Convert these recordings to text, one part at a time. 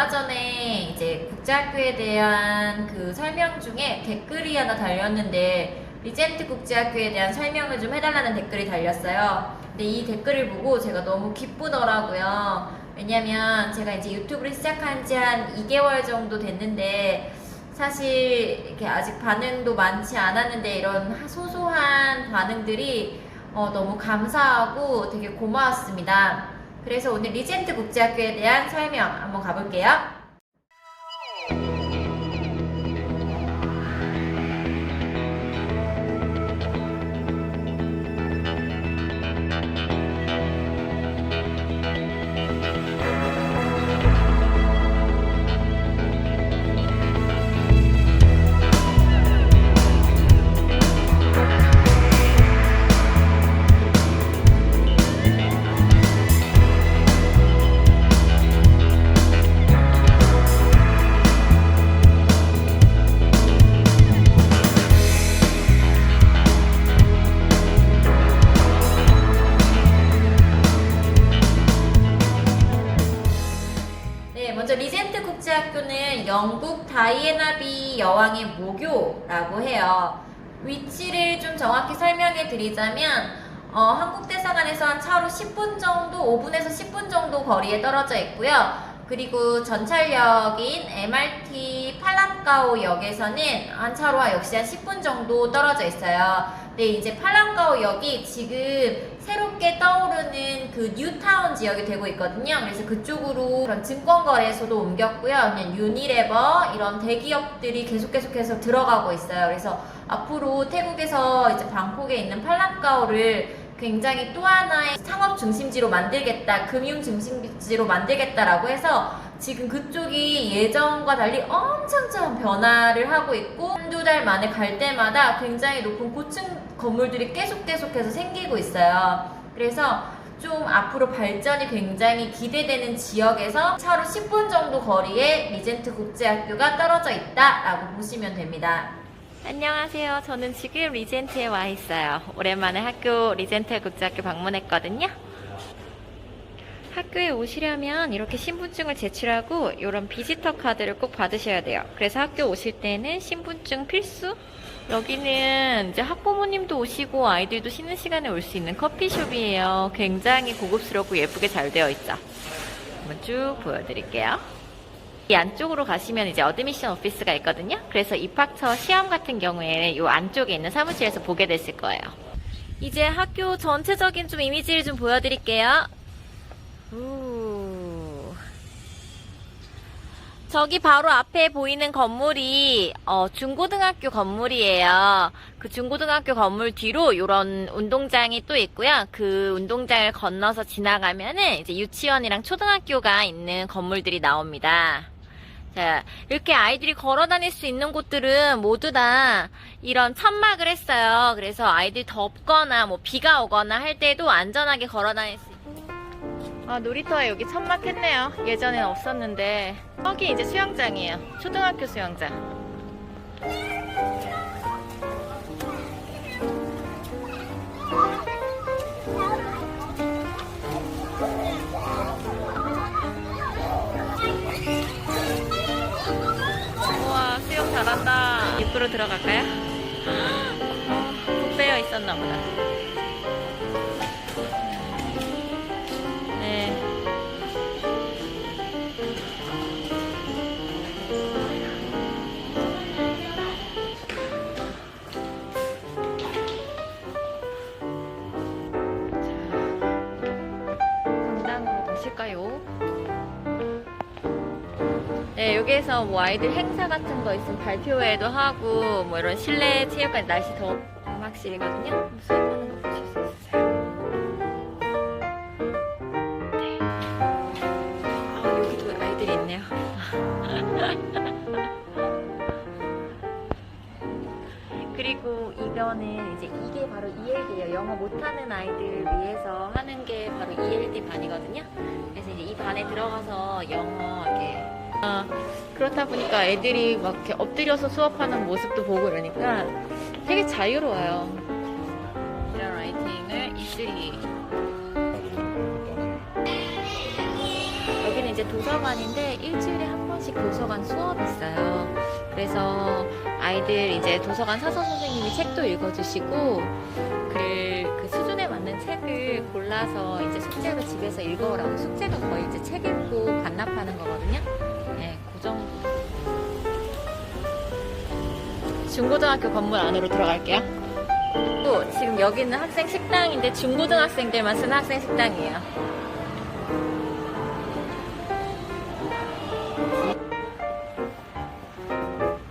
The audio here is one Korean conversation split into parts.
얼마 전에 이제 국제학교에 대한 그 설명 중에 댓글이 하나 달렸는데 리젠트 국제학교에 대한 설명을 좀 해달라는 댓글이 달렸어요. 근데 이 댓글을 보고 제가 너무 기쁘더라고요. 왜냐면 제가 이제 유튜브를 시작한 지 한 2개월 정도 됐는데 사실 이렇게 아직 반응도 많지 않았는데 이런 소소한 반응들이 너무 감사하고 되게 고마웠습니다. 그래서 오늘 리젠트 국제학교에 대한 설명 한번 가볼게요. 먼저 리젠트 국제학교는 영국 다이애나비 여왕의 모교라고 해요. 위치를 좀 정확히 설명해 드리자면 한국 대사관에서 한 차로 10분 정도, 5분에서 10분 정도 거리에 떨어져 있고요. 그리고 전철역인 MRT 팔람가오 역에서는 한 차로 역시 한 10분 정도 떨어져 있어요. 근데 이제 팔람가오 역이 지금 새롭게 떠오르는 그 뉴타운 지역이 되고 있거든요. 그래서 그쪽으로 그런 증권거래소도 옮겼고요. 그냥 유니레버 이런 대기업들이 계속해서 들어가고 있어요. 그래서 앞으로 태국에서 이제 방콕에 있는 팔람가오를 굉장히 또 하나의 상업 중심지로 만들겠다, 금융 중심지로 만들겠다라고 해서 지금 그쪽이 예전과 달리 엄청 변화를 하고 있고 한두 달 만에 갈 때마다 굉장히 높은 고층 건물들이 계속해서 생기고 있어요. 그래서 좀 앞으로 발전이 굉장히 기대되는 지역에서 차로 10분 정도 거리에 리젠트 국제학교가 떨어져 있다라고 보시면 됩니다. 안녕하세요. 저는 지금 리젠트에 와 있어요. 오랜만에 학교 리젠트 국제학교 방문했거든요. 학교에 오시려면 이렇게 신분증을 제출하고 이런 비지터 카드를 꼭 받으셔야 돼요. 그래서 학교 오실 때는 신분증 필수? 여기는 이제 학부모님도 오시고 아이들도 쉬는 시간에 올 수 있는 커피숍이에요. 굉장히 고급스럽고 예쁘게 잘 되어 있죠. 한번 쭉 보여드릴게요. 이 안쪽으로 가시면 이제 어드미션 오피스가 있거든요. 그래서 입학처 시험 같은 경우에 이 안쪽에 있는 사무실에서 보게 되실 거예요. 이제 학교 전체적인 좀 이미지를 좀 보여드릴게요. 저기 바로 앞에 보이는 건물이 중고등학교 건물이에요. 그 중고등학교 건물 뒤로 이런 운동장이 또 있고요. 그 운동장을 건너서 지나가면은 이제 유치원이랑 초등학교가 있는 건물들이 나옵니다. 자, 이렇게 아이들이 걸어 다닐 수 있는 곳들은 모두 다 이런 천막을 했어요. 그래서 아이들이 덥거나 뭐 비가 오거나 할 때도 안전하게 걸어 다닐 수 있고. 놀이터에 여기 천막 했네요. 예전엔 없었는데. 여기 이제 수영장이에요. 초등학교 수영장. 우와, 수영 잘한다. 입구로 들어갈까요? 푹 빼여 있었나 보다. 네. 강당으로 가실까요? 네, 여기에서 뭐 아이들 행사 같은 거 있으면 발표회도 하고 뭐 이런 실내 체육관, 날씨 더 음악실이거든요. 수업하는 거 보실 수 있어요. 네. 여기도 아이들이 있네요. 그리고 이거는 이제 이게 바로 ELD예요. 영어 못하는 아이들 위해서 하는 게 바로 ELD 반이거든요. 그래서 이제 이 반에 들어가서 영어 이렇게 그렇다 보니까 애들이 막 이렇게 엎드려서 수업하는 모습도 보고 이러니까 되게 자유로워요. 이런 라이팅을 E3 이제 도서관인데 일주일에 한 번씩 도서관 수업이 있어요. 그래서 아이들 이제 도서관 사서 선생님이 책도 읽어주시고 그 수준에 맞는 책을 골라서 이제 숙제로 집에서 읽어오라고. 숙제가 거의 이제 책 읽고 반납하는 거거든요. 네, 그 정도. 중고등학교 건물 안으로 들어갈게요. 또 지금 여기는 학생 식당인데 중고등학생들만 쓰는 학생 식당이에요.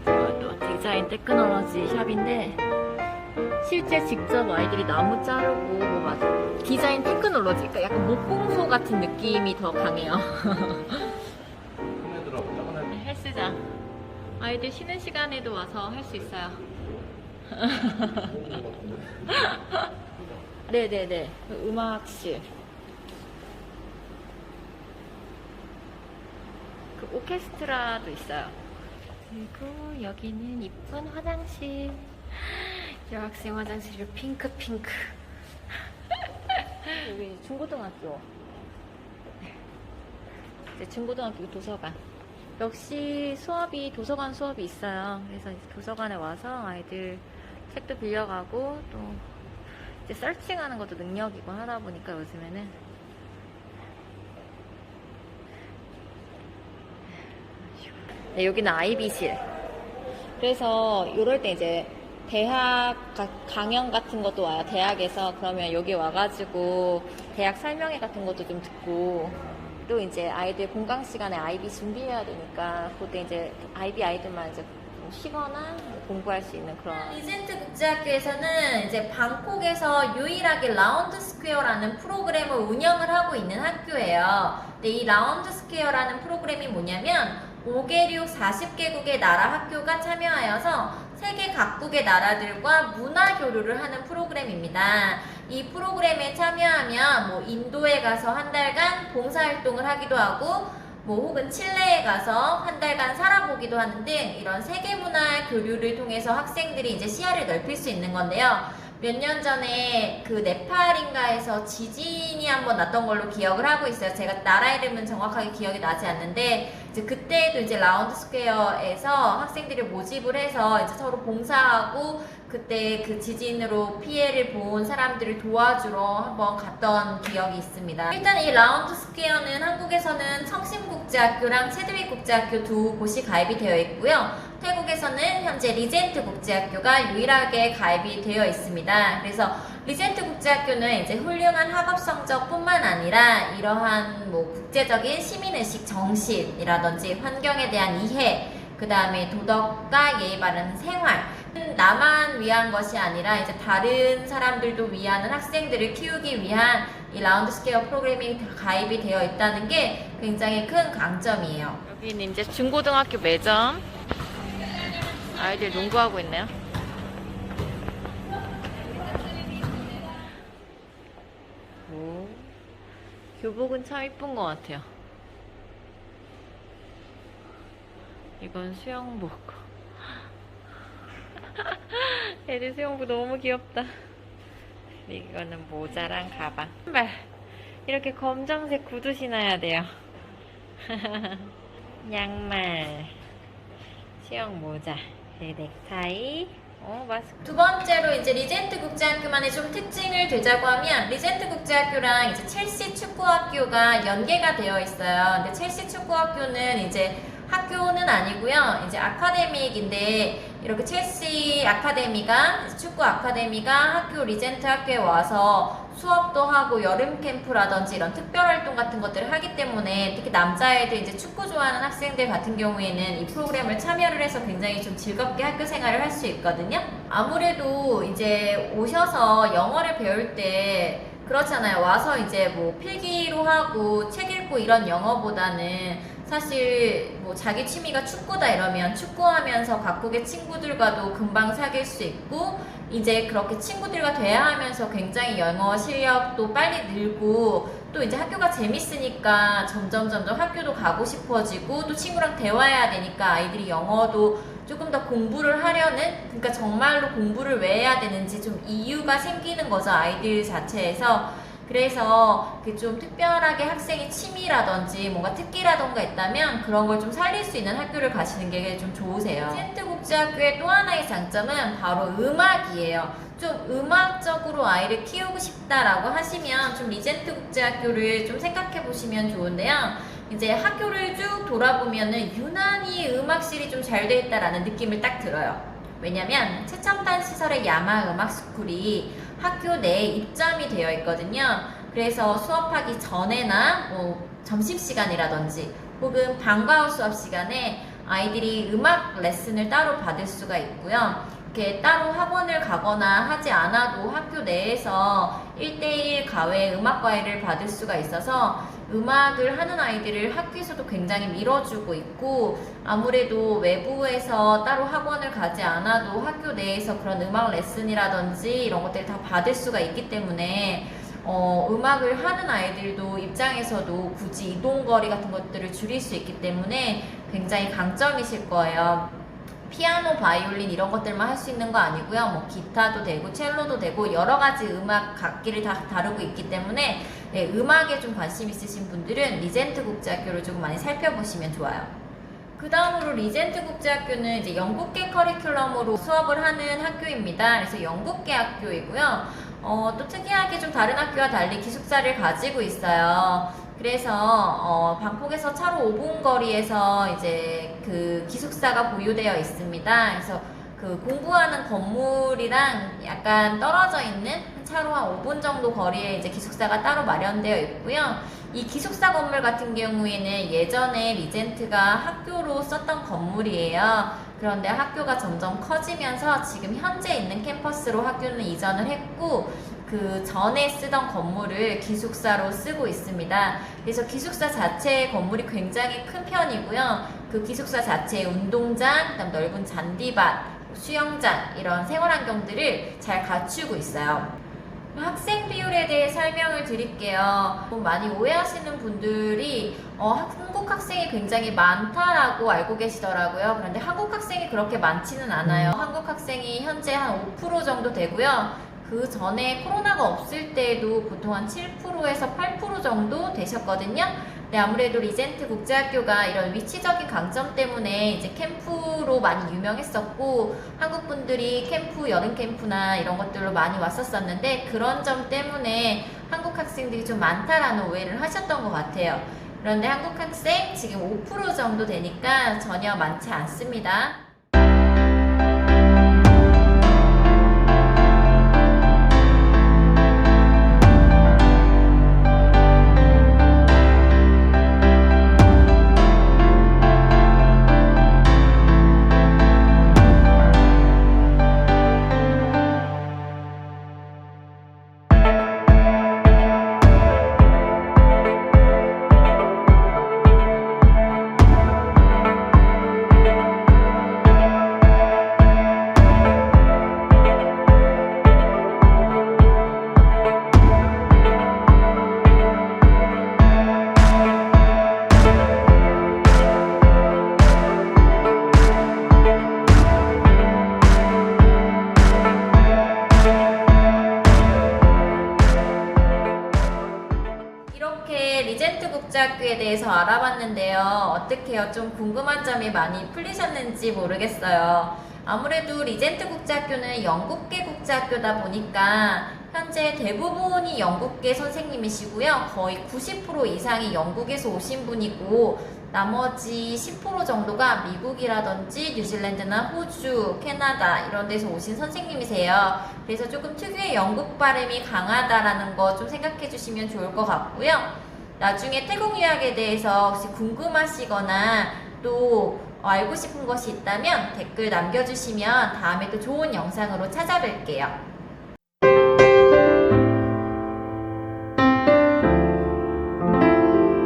또 디자인 테크놀로지 샵인데 실제 직접 아이들이 나무 자르고 뭐가 디자인 테크놀로지, 그러니까 약간 목공소 같은 느낌이 더 강해요. 헬스장. 아이들 쉬는 시간에도 와서 할 수 있어요. 네네네. 음악실. 그 오케스트라도 있어요. 그리고 여기는 이쁜 화장실. 여학생 화장실이 핑크핑크. 여기 중고등학교. 이제 중고등학교 도서관. 역시 도서관 수업이 있어요. 그래서 도서관에 와서 아이들 책도 빌려가고 또 이제 서칭하는 것도 능력이고 하다 보니까 요즘에는 네, 여기는 아이비실. 그래서 이럴 때 이제 대학 강연 같은 것도 와요. 대학에서. 그러면 여기 와가지고 대학 설명회 같은 것도 좀 듣고, 또 이제 아이들 공강 시간에 아이비 준비해야 되니까 그때 이제 아이들만 이제 좀 쉬거나 공부할 수 있는 그런. 리젠트 국제학교에서는 이제 방콕에서 유일하게 라운드 스퀘어라는 프로그램을 운영을 하고 있는 학교예요. 근데 이 라운드 스퀘어라는 프로그램이 뭐냐면 5개국 40개국의 나라 학교가 참여하여서 세계 각국의 나라들과 문화 교류를 하는 프로그램입니다. 이 프로그램에 참여하면 뭐 인도에 가서 한 달간 봉사활동을 하기도 하고 뭐 혹은 칠레에 가서 한 달간 살아보기도 하는 등 이런 세계 문화 교류를 통해서 학생들이 이제 시야를 넓힐 수 있는 건데요. 몇 년 전에 그 네팔인가에서 지진이 한번 났던 걸로 기억을 하고 있어요. 제가 나라 이름은 정확하게 기억이 나지 않는데 이제 그때도 이제 라운드 스퀘어에서 학생들을 모집을 해서 이제 서로 봉사하고 그때 그 지진으로 피해를 본 사람들을 도와주러 한번 갔던 기억이 있습니다. 일단 이 라운드 스퀘어는 한국에서는 청심국제학교랑 체드윅 국제학교 두 곳이 가입이 되어 있고요. 태국에서는 현재 리젠트 국제학교가 유일하게 가입이 되어 있습니다. 그래서 리젠트 국제학교는 이제 훌륭한 학업 성적뿐만 아니라 이러한 뭐 국제적인 시민의식 정신이라든지 환경에 대한 이해, 그 다음에 도덕과 예의 바른 생활, 나만 위한 것이 아니라 이제 다른 사람들도 위하는 학생들을 키우기 위한 이 라운드 스퀘어 프로그램이 가입이 되어 있다는 게 굉장히 큰 강점이에요. 여기는 이제 중고등학교 매점. 아이들 농구하고 있네요. 오, 교복은 참 이쁜 것 같아요. 이건 수영복. 애들 수영복 너무 귀엽다. 이거는 모자랑 가방. 신발. 이렇게 검정색 구두 신어야 돼요. 양말. 수영 모자. 넥타이. 마스크. 두 번째로 이제 리젠트 국제학교만의 좀 특징을 두자고 하면 리젠트 국제학교랑 이제 첼시 축구학교가 연계가 되어 있어요. 근데 첼시 축구학교는 이제 학교는 아니고요. 이제 아카데미인데 이렇게 첼시 아카데미가 축구 아카데미가 학교 리젠트 학교에 와서 수업도 하고 여름 캠프라든지 이런 특별 활동 같은 것들을 하기 때문에 특히 남자애들 이제 축구 좋아하는 학생들 같은 경우에는 이 프로그램을 참여를 해서 굉장히 좀 즐겁게 학교 생활을 할 수 있거든요. 아무래도 이제 오셔서 영어를 배울 때 그렇잖아요. 와서 이제 뭐 필기로 하고 책 읽고 이런 영어보다는 사실 뭐 자기 취미가 축구다 이러면 축구하면서 각국의 친구들과도 금방 사귈 수 있고 이제 그렇게 친구들과 대화하면서 굉장히 영어 실력도 빨리 늘고 또 이제 학교가 재밌으니까 점점 학교도 가고 싶어지고 또 친구랑 대화해야 되니까 아이들이 영어도 조금 더 공부를 하려는, 그러니까 정말로 공부를 왜 해야 되는지 좀 이유가 생기는 거죠. 아이들 자체에서. 그래서 그 좀 특별하게 학생의 취미라든지 뭔가 특기라던가 있다면 그런 걸 좀 살릴 수 있는 학교를 가시는 게 좀 좋으세요. 리젠트 국제학교의 또 하나의 장점은 바로 음악이에요. 좀 음악적으로 아이를 키우고 싶다라고 하시면 좀 리젠트 국제학교를 좀 생각해 보시면 좋은데요. 이제 학교를 쭉 돌아보면은 유난히 음악실이 좀 잘 돼 있다라는 느낌을 딱 들어요. 왜냐면 최첨단 시설의 야마 음악 스쿨이 학교 내에 입점이 되어 있거든요. 그래서 수업하기 전에나 뭐 점심시간이라든지 혹은 방과 후 수업 시간에 아이들이 음악 레슨을 따로 받을 수가 있고요. 이렇게 따로 학원을 가거나 하지 않아도 학교 내에서 1대1 과외 음악 과외를 받을 수가 있어서 음악을 하는 아이들을 학교에서도 굉장히 밀어주고 있고, 아무래도 외부에서 따로 학원을 가지 않아도 학교 내에서 그런 음악 레슨이라든지 이런 것들을 다 받을 수가 있기 때문에 음악을 하는 아이들도 입장에서도 굳이 이동거리 같은 것들을 줄일 수 있기 때문에 굉장히 강점이실 거예요. 피아노, 바이올린 이런 것들만 할 수 있는 거 아니고요. 뭐 기타도 되고 첼로도 되고 여러 가지 음악 악기를 다 다루고 있기 때문에 네, 음악에 좀 관심 있으신 분들은 리젠트 국제학교를 조금 많이 살펴보시면 좋아요. 그 다음으로 리젠트 국제학교는 이제 영국계 커리큘럼으로 수업을 하는 학교입니다. 그래서 영국계 학교이고요. 또 특이하게 좀 다른 학교와 달리 기숙사를 가지고 있어요. 그래서 방콕에서 차로 5분 거리에서 이제 그 기숙사가 보유되어 있습니다. 그래서 그 공부하는 건물이랑 약간 떨어져 있는 차로 한 5분 정도 거리에 이제 기숙사가 따로 마련되어 있고요. 이 기숙사 건물 같은 경우에는 예전에 리젠트가 학교로 썼던 건물이에요. 그런데 학교가 점점 커지면서 지금 현재 있는 캠퍼스로 학교는 이전을 했고, 그 전에 쓰던 건물을 기숙사로 쓰고 있습니다. 그래서 기숙사 자체의 건물이 굉장히 큰 편이고요. 그 기숙사 자체의 운동장, 그다음 넓은 잔디밭, 수영장 이런 생활 환경들을 잘 갖추고 있어요. 학생 비율에 대해 설명을 드릴게요. 많이 오해하시는 분들이 한국 학생이 굉장히 많다라고 알고 계시더라고요. 그런데 한국 학생이 그렇게 많지는 않아요. 한국 학생이 현재 한 5% 정도 되고요. 그 전에 코로나가 없을 때에도 보통 한 7%에서 8% 정도 되셨거든요. 네, 아무래도 리젠트 국제학교가 이런 위치적인 강점 때문에 이제 캠프로 많이 유명했었고, 한국 분들이 캠프, 여름 캠프나 이런 것들로 많이 왔었었는데, 그런 점 때문에 한국 학생들이 좀 많다라는 오해를 하셨던 것 같아요. 그런데 한국 학생 지금 5% 정도 되니까 전혀 많지 않습니다. 이렇게 리젠트 국제학교에 대해서 알아봤는데요. 어떻게요? 좀 궁금한 점이 많이 풀리셨는지 모르겠어요. 아무래도 리젠트 국제학교는 영국계 국제학교다 보니까 현재 대부분이 영국계 선생님이시고요. 거의 90% 이상이 영국에서 오신 분이고, 나머지 10% 정도가 미국이라든지 뉴질랜드나 호주, 캐나다 이런 데서 오신 선생님이세요. 그래서 조금 특유의 영국 발음이 강하다라는 거 좀 생각해 주시면 좋을 것 같고요. 나중에 태국 유학에 대해서 혹시 궁금하시거나 또 알고 싶은 것이 있다면 댓글 남겨주시면 다음에 또 좋은 영상으로 찾아뵐게요.